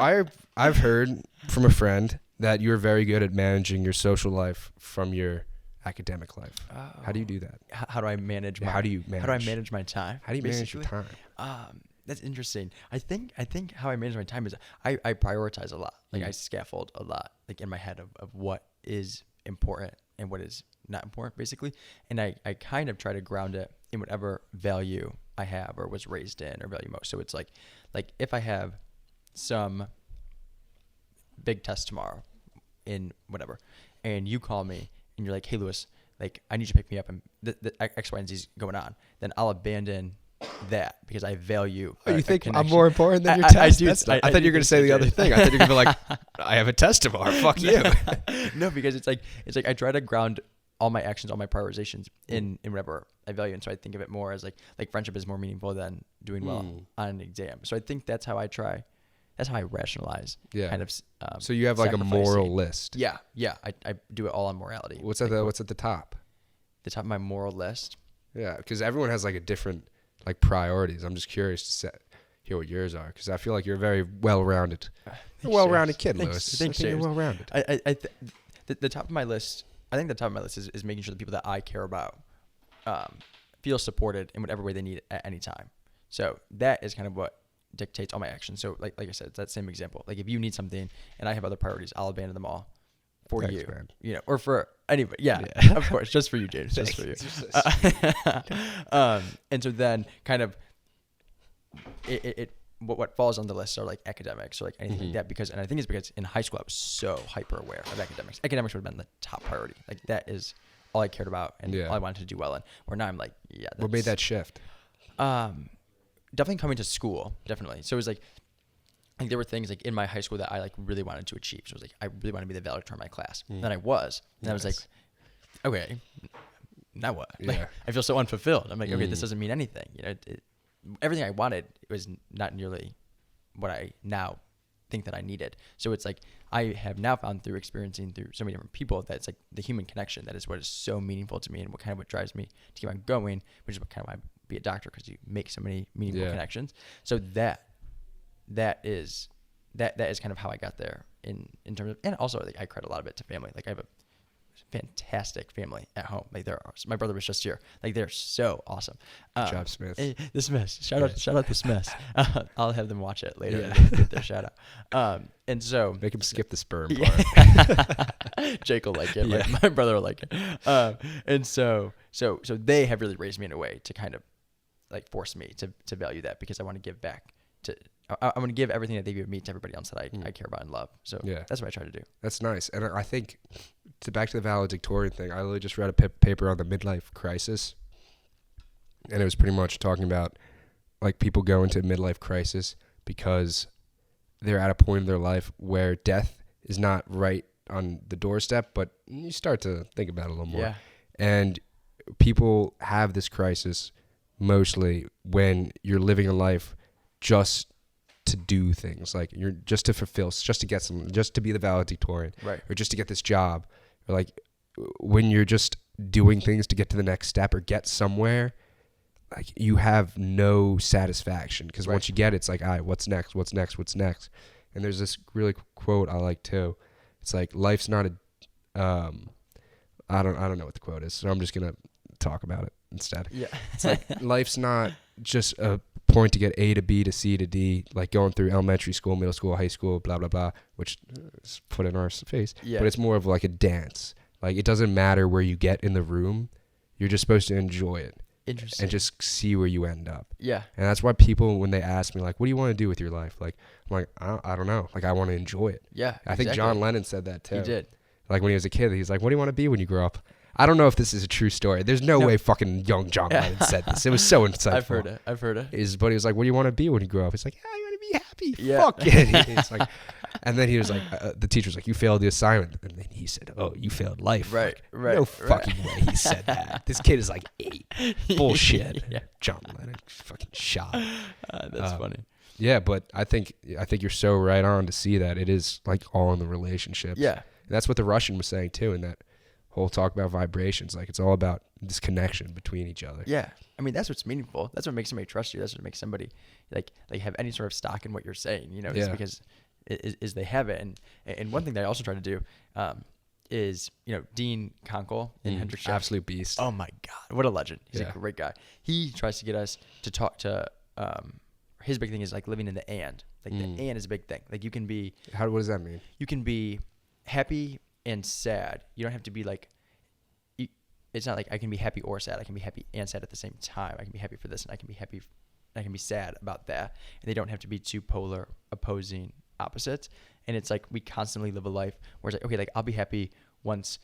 I've heard from a friend that you're very good at managing your social life from your academic life. How do you do that? How do I manage my? How do you manage my time? How do you manage your time? That's interesting. I think how I manage my time is I prioritize a lot. Like I scaffold a lot, like in my head of what is important and what is not important, basically. And I kind of try to ground it in whatever value I have or was raised in or value most. So it's like if I have some big test tomorrow in whatever, and you call me and you're like, hey, Lewis, like I need you to pick me up and the X, Y, and Z is going on, then I'll abandon that because I value. You think I'm more important than your test? I thought you were going to say the other thing. I thought you were going to be like, I have a test tomorrow. Fuck you. No, because it's like I try to ground all my actions, all my prioritizations in whatever I value. And so I think of it more as like friendship is more meaningful than doing well on an exam. So I think that's how I try. That's how I rationalize. Yeah. Kind of. So you have like a moral list. Yeah. I do it all on morality. What's at the top? The top of my moral list. Yeah, because everyone has like a different like priorities. I'm just curious to hear what yours are, because I feel like you're a very well-rounded, kid, Lewis. Thanks, You're well-rounded. The top of my list. I think the top of my list is making sure the people that I care about feel supported in whatever way they need at any time. So that is kind of what dictates all my actions. So like I said, it's that same example. Like if you need something and I have other priorities, I'll abandon them all for you, man. You know, or for anybody. Yeah. Of course. Just for you, James. Just for you. And so then kind of what falls on the list are like academics or like anything like that, because I think it's because in high school I was so hyper aware of academics. Academics would have been the top priority. Like that is all I cared about and all I wanted to do well in. Where now I'm like, what made that shift? Definitely coming to school, definitely. So it was like there were things like in my high school that I like really wanted to achieve. So it was like I really wanted to be the valedictorian of my class. And I was. And I was like, okay, now what? Like, I feel so unfulfilled. I'm like, okay, this doesn't mean anything. You know, everything I wanted was not nearly what I now think that I needed. So it's like I have now found through experiencing through so many different people that it's like the human connection that is what is so meaningful to me and what drives me to keep on going, which is what kind of why I be a doctor, because you make so many meaningful connections. So that is kind of how I got there in terms of, and also like I credit a lot of it to family. Like I have a fantastic family at home. Like my brother was just here. Like they're so awesome. Good job, Smith. The Smiths. Shout out the Smiths. I'll have them watch it later and get their shout out. And so make him skip the sperm part. Jake will like it. Yeah. My brother will like it. And so they have really raised me in a way to kind of like force me to value that, because I want to give back I want to give everything that they give me to everybody else that I care about and love. So that's what I try to do. That's nice. And I think back to the valedictorian thing, I literally just read a paper on the midlife crisis, and it was pretty much talking about like people go into midlife crisis because they're at a point in their life where death is not right on the doorstep, but you start to think about it a little more. Yeah. And people have this crisis mostly when you're living a life just to do things, like you're just to fulfill, just to get something, just to be the valedictorian, right? Or just to get this job, or like when you're just doing things to get to the next step or get somewhere, like you have no satisfaction, because once you get it, it's like, all right, what's next? And there's this really quote I like too. It's like, life's not a I don't know what the quote is, so I'm just gonna talk about it instead. Yeah. It's like life's not just a point to get A to B to C to D, like going through elementary school, middle school, high school, blah blah blah, which is put in our face. Yeah. But it's more of like a dance. Like it doesn't matter where you get in the room, you're just supposed to enjoy it. Interesting. And just see where you end up. Yeah. And that's why people, when they ask me like, what do you want to do with your life? Like I'm like, I don't know. Like I want to enjoy it. Yeah. I think John Lennon said that too. He did. Like when he was a kid, he's like, what do you want to be when you grow up? I don't know if this is a true story. There's no way fucking young John Lennon said this. It was so insightful. I've heard it. But he was like, what do you want to be when you grow up? He's like, I want to be happy. Yeah. Fuck it. He's like, and then he was like, the teacher's like, you failed the assignment. And then he said, oh, you failed life. Right. No fucking way he said that. This kid is like 8. Bullshit. Yeah. John Lennon fucking shot. That's funny. Yeah, but I think you're so right on to see that it is like all in the relationships. Yeah. And that's what the Russian was saying too, in that whole talk about vibrations. Like it's all about this connection between each other. Yeah. I mean, that's what's meaningful. That's what makes somebody trust you. That's what makes somebody like have any sort of stock in what you're saying, you know, just because is they have it. And one thing that I also try to do is, Dean Conkle in Hendrix Chef. Absolute beast. Oh my God, what a legend. He's Yeah. a great guy. He tries to get us to talk to, his big thing is like living in the and. Like the and is a big thing. Like What does that mean? you can be happy and sad. You don't have to be like, it's not like I can be happy or sad. I can be happy and sad at the same time. I can be happy for this and I can be happy, I can be sad about that. And they don't have to be two polar opposing opposites. And it's like we constantly live a life where it's like, okay, like I'll be happy once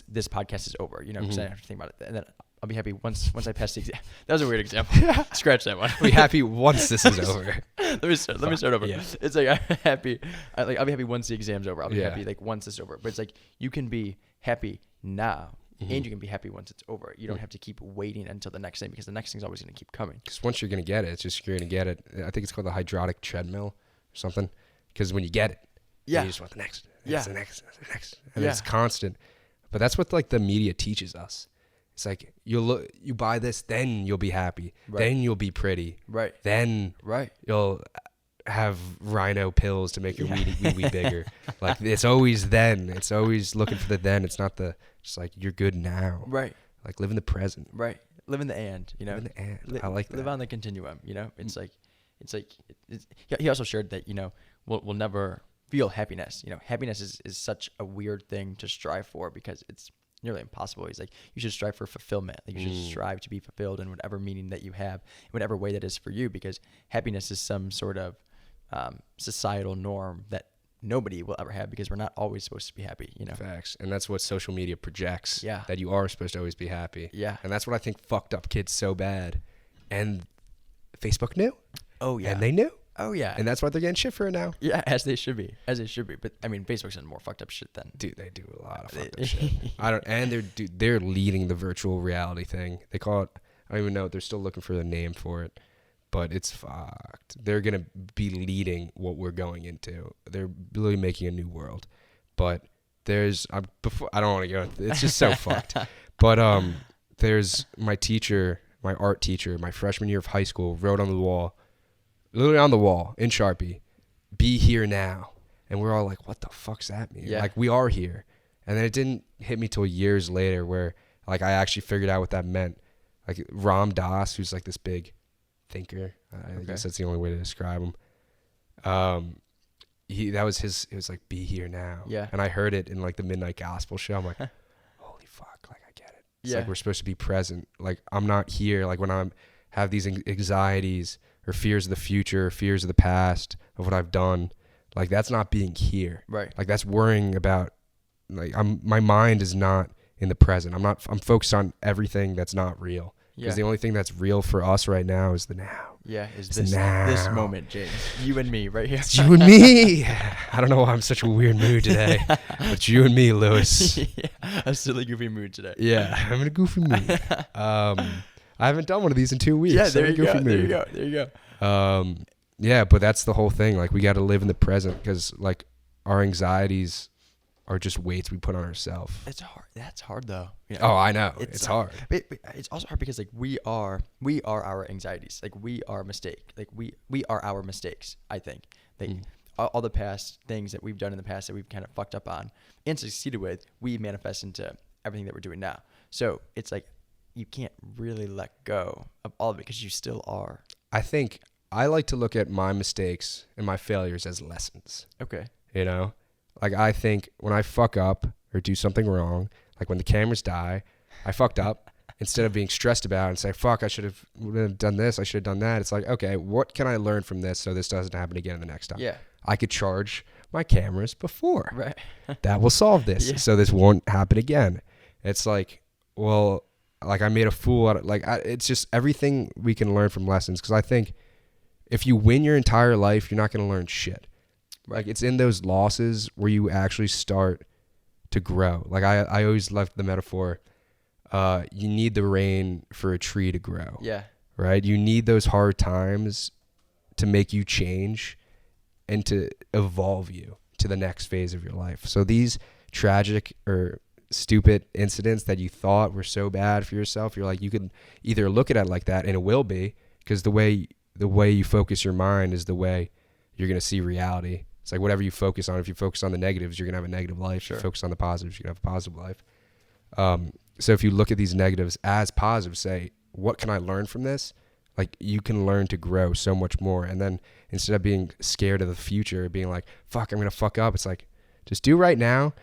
this podcast is over, because I don't have to think about it. And then I'll be happy once I pass the exam. That was a weird example. Scratch that one. I'll be happy once this is over. Let me start over. Yeah. It's like I'm happy. I'll be happy once the exam's over. I'll be Yeah. happy like once it's over. But it's like you can be happy now, and you can be happy once it's over. You don't have to keep waiting until the next thing because the next thing's always going to keep coming. Because once you're going to get it, you're going to get it. I think it's called the hydraulic treadmill or something. Because when you get it, Yeah. you just want the next, Yeah. the next. And Yeah. it's constant. But that's what like the media teaches us. It's like you buy this, then you'll be happy. Right. Then you'll be pretty. Right. Then Right. you'll have rhino pills to make your wee bigger. Like it's always then. It's always looking for the then. It's not just like you're good now. Right. Like live in the present. Right. Live in the and, Live in the and. I like that. Live on the continuum, It's like he also shared that, we'll never feel happiness. Happiness is such a weird thing to strive for because it's nearly impossible. He's like, you should strive for fulfillment. Like you should strive to be fulfilled in whatever meaning that you have, in whatever way that is for you, because happiness is some sort of societal norm that nobody will ever have because we're not always supposed to be happy, Facts. And that's what social media projects. Yeah. That you are supposed to always be happy. Yeah. And that's what I think fucked up kids so bad. And Facebook knew. Oh yeah. And they knew. Oh yeah. And that's why they're getting shit for it now. Yeah, as they should be. But I mean, Facebook's done more fucked up shit than. Dude, they do a lot of fucked up shit. And they're leading the virtual reality thing. They call it, I don't even know, they're still looking for the name for it. But it's fucked. They're going to be leading what we're going into. They're really making a new world. But I don't want to go into it. It's just so fucked. But there's my teacher, my art teacher, my freshman year of high school, wrote on the wall, literally on the wall in Sharpie, "Be here now." And we're all like, what the fuck's that mean? Yeah. Like, we are here. And then it didn't hit me till years later where, like, I actually figured out what that meant. Like, Ram Dass, who's, like, this big thinker. I guess that's the only way to describe him. It was like, "Be here now." Yeah. And I heard it in like the Midnight Gospel show. I'm like, holy fuck, like I get it. It's Yeah. like we're supposed to be present. Like I'm not here. Like when I have these anxieties or fears of the future, or fears of the past of what I've done, like that's not being here. Right. Like that's worrying about, like my mind is not in the present. I'm focused on everything that's not real. Yeah. Because the only thing that's real for us right now is the now. Yeah, is It's this now. moment, James? You and me, right here. It's you and me. I don't know why I'm such a weird mood today, but you and me, Lewis. Yeah, a silly, goofy mood today. Yeah, I'm in a goofy mood. I haven't done one of these in 2 weeks. Yeah, so there I'm you in a go. goofy There you mood. go. There you go. Yeah, but that's the whole thing. Like we got to live in the present because like our anxieties are just weights we put on ourselves. It's hard. That's hard though. Oh, I know. It's hard. But it's also hard because like we are our anxieties. Like we are mistake. Like we are our mistakes. I think like all the past things that we've done in the past that we've kind of fucked up on and succeeded with, we manifest into everything that we're doing now. So it's like you can't really let go of all of it because you still are. I think I like to look at my mistakes and my failures as lessons. Okay. You know, like I think when I fuck up or do something wrong, like when the cameras die, I fucked up. Instead of being stressed about it and say, fuck, I should have done this, I should have done that. It's like, okay, what can I learn from this so this doesn't happen again the next time? Yeah. I could charge my cameras before. Right. That will solve this. Yeah. So this won't happen again. It's like, well, like I made a fool out of, like, it's just everything we can learn from lessons. Because I think if you win your entire life, you're not going to learn shit. Right. Like it's in those losses where you actually start to grow. Like I always left the metaphor, you need the rain for a tree to grow. Yeah. Right? You need those hard times to make you change and to evolve you to the next phase of your life. So these tragic or stupid incidents that you thought were so bad for yourself, you're like, you could either look at it like that, and it will be, because the way you focus your mind is the way you're going to see reality. It's like whatever you focus on. If you focus on the negatives, you're gonna have a negative life. Sure. If you focus on the positives, you're gonna have a positive life. So if you look at these negatives as positive, say, what can I learn from this? Like, you can learn to grow so much more. And then instead of being scared of the future, being like, fuck, I'm gonna fuck up. It's like, just do right now.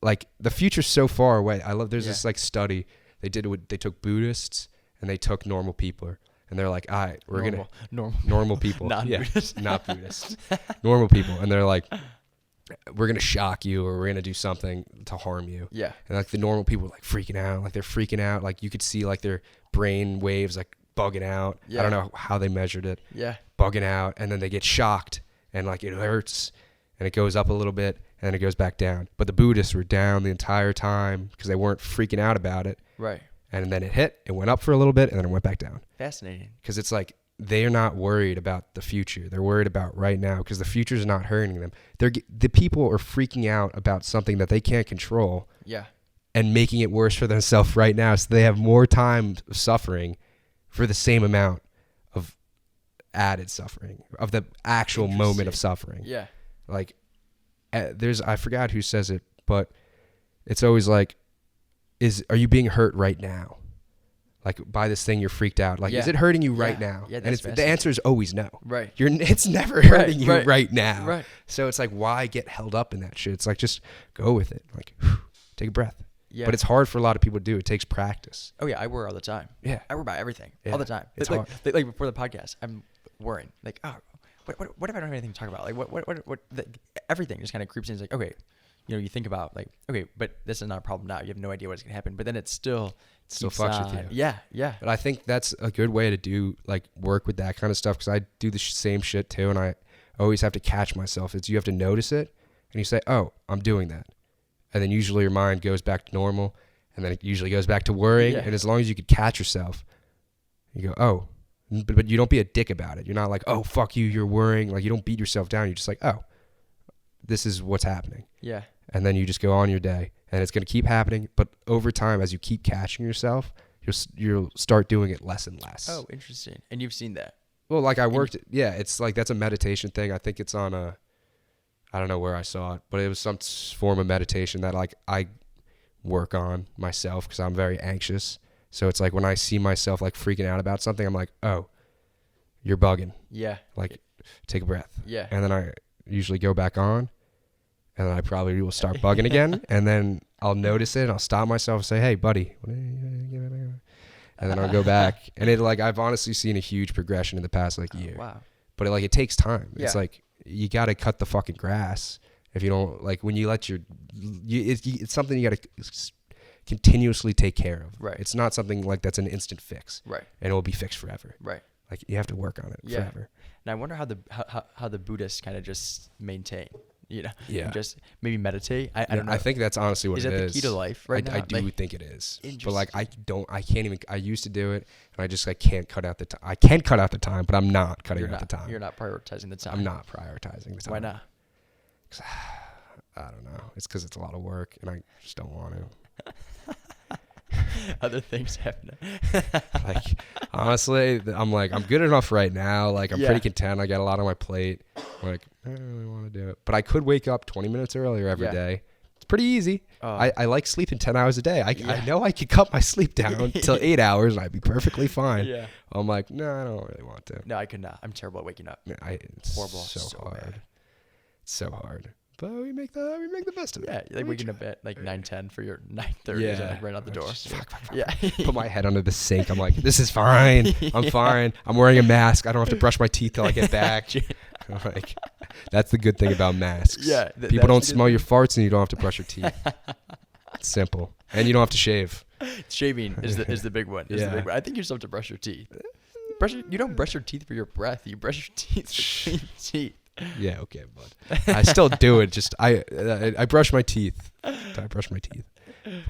Like, the future's so far away. I love. There's this like study they did. They took Buddhists and they took normal people. And they're like, all right, we're going to... Normal people. Non-Buddhists. Yeah, not Buddhists. Normal people. And they're like, we're going to shock you or we're going to do something to harm you. Yeah. And like the normal people were like freaking out. Like they're freaking out. Like you could see like their brain waves like bugging out. Yeah. I don't know how they measured it. Yeah. Bugging out. And then they get shocked and like it hurts and it goes up a little bit and then it goes back down. But the Buddhists were down the entire time because they weren't freaking out about it. Right. And then it went up for a little bit and then it went back down. Fascinating. Because it's like they're not worried about the future. They're worried about right now because the future is not hurting them. The people are freaking out about something that they can't control. Yeah. And making it worse for themselves right now. So they have more time suffering for the same amount of added suffering, of the actual moment of suffering. Yeah. Like I forgot who says it, but it's always like, are you being hurt right now? Like by this thing you're freaked out. Like, is it hurting you right now? Yeah, and the answer is always no. Right. It's never hurting you right now. Right. So it's like, why get held up in that shit? It's like, just go with it. Like, take a breath. Yeah. But it's hard for a lot of people to do. It takes practice. Oh yeah, I worry all the time. Yeah. I worry about everything Yeah. all the time. It's like, hard. like before the podcast, I'm worrying. Like, oh, what if I don't have anything to talk about? Like, everything just kind of creeps in. It's like, okay, you think about like, okay, but this is not a problem now. You have no idea what's gonna happen. But then it still fucks with you. Yeah, yeah. But I think that's a good way to do like work with that kind of stuff because I do the same shit too, and I always have to catch myself. You have to notice it, and you say, "Oh, I'm doing that," and then usually your mind goes back to normal, and then it usually goes back to worrying. Yeah. And as long as you could catch yourself, you go, "Oh," but you don't be a dick about it. You're not like, "Oh, fuck you, you're worrying." Like you don't beat yourself down. You're just like, "Oh, this is what's happening." Yeah. And then you just go on your day, and it's going to keep happening. But over time, as you keep catching yourself, you'll start doing it less and less. Oh, interesting. And you've seen that? Well, like it's like that's a meditation thing. I think it's on I don't know where I saw it, but it was some form of meditation that like I work on myself because I'm very anxious. So it's like when I see myself like freaking out about something, I'm like, oh, you're bugging. Yeah. Like, take a breath. Yeah. And then I usually go back on. And then I probably will start bugging again. And then I'll notice it. And I'll stop myself and say, hey, buddy. And then I'll go back. And I've honestly seen a huge progression in the past year. Wow. But it takes time. Yeah. It's like you got to cut the fucking grass. If you don't, like when you let it's something you got to continuously take care of. Right. It's not something like that's an instant fix. Right. And it will be fixed forever. Right. Like you have to work on it forever. And I wonder how the Buddhists kind of just maintain. Yeah. And just maybe meditate. I don't know. I think that's honestly what it is. Is that the key to life right now? I do think it is. But I used to do it and I just can't cut out the time. I can cut out the time, but I'm not cutting out the time. You're not prioritizing the time. I'm not prioritizing the time. Why not? I don't know. It's because it's a lot of work and I just don't want to. Other things happen. Honestly, I'm good enough right now. I'm pretty content. I got a lot on my plate. I don't really want to do it. But I could wake up 20 minutes earlier every day. It's pretty easy. I like sleeping 10 hours a day. I know I could cut my sleep down till 8 hours and I'd be perfectly fine. Yeah. I'm like, no, I don't really want to. No, I could not. I'm terrible at waking up. It's horrible. So hard. Bad. It's so hard. But we make the best of it. Yeah, waking up at 9:10 for your 9:30 and right out the door. Fuck. Yeah. Put my head under the sink. I'm like, this is fine. I'm fine. I'm wearing a mask. I don't have to brush my teeth till I get back. That's the good thing about masks. Yeah. People don't smell your farts and you don't have to brush your teeth. It's simple. And you don't have to shave. Shaving is the big one. The big one. I think you still have to brush your teeth. You don't brush your teeth for your breath. You brush your teeth for clean teeth. Yeah, okay, bud. I still do it. Just I brush my teeth. I brush my teeth. But